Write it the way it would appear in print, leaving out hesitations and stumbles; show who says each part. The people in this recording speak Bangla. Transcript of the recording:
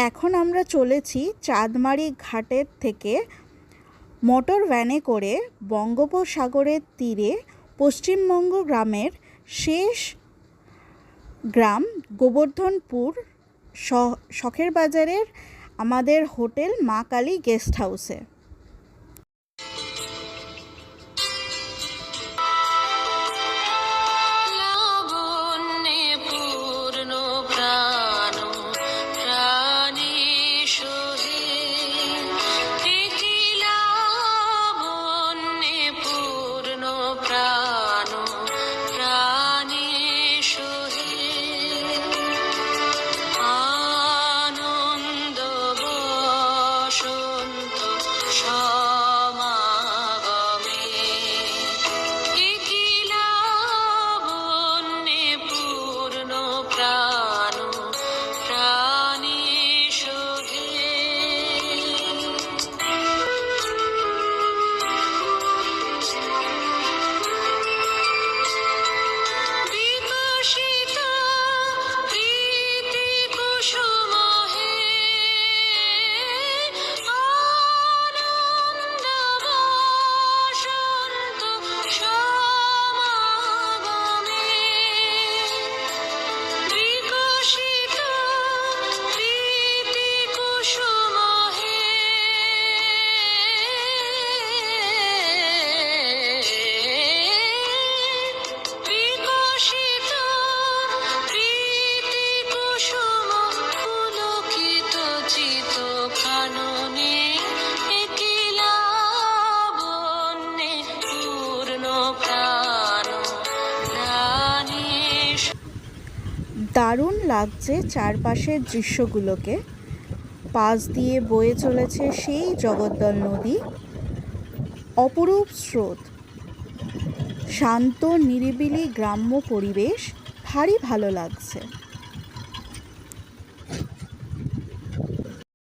Speaker 1: এখন আমরা চলেছি চাঁদমারি ঘাটের থেকে মোটর ভ্যানে করে বঙ্গোপসাগরের তীরে পশ্চিমবঙ্গ গ্রামের শেষ গ্রাম গোবর্ধনপুর শখের বাজারের আমাদের হোটেল মা কালী গেস্ট হাউসে। দারুণ লাগছে চারপাশের দৃশ্যগুলোকে। পাশ দিয়ে বয়ে চলেছে সেই জগদ্দল নদী, অপরূপ স্রোত, শান্ত নিরিবিলি গ্রাম্য পরিবেশ, ভারী ভালো লাগছে।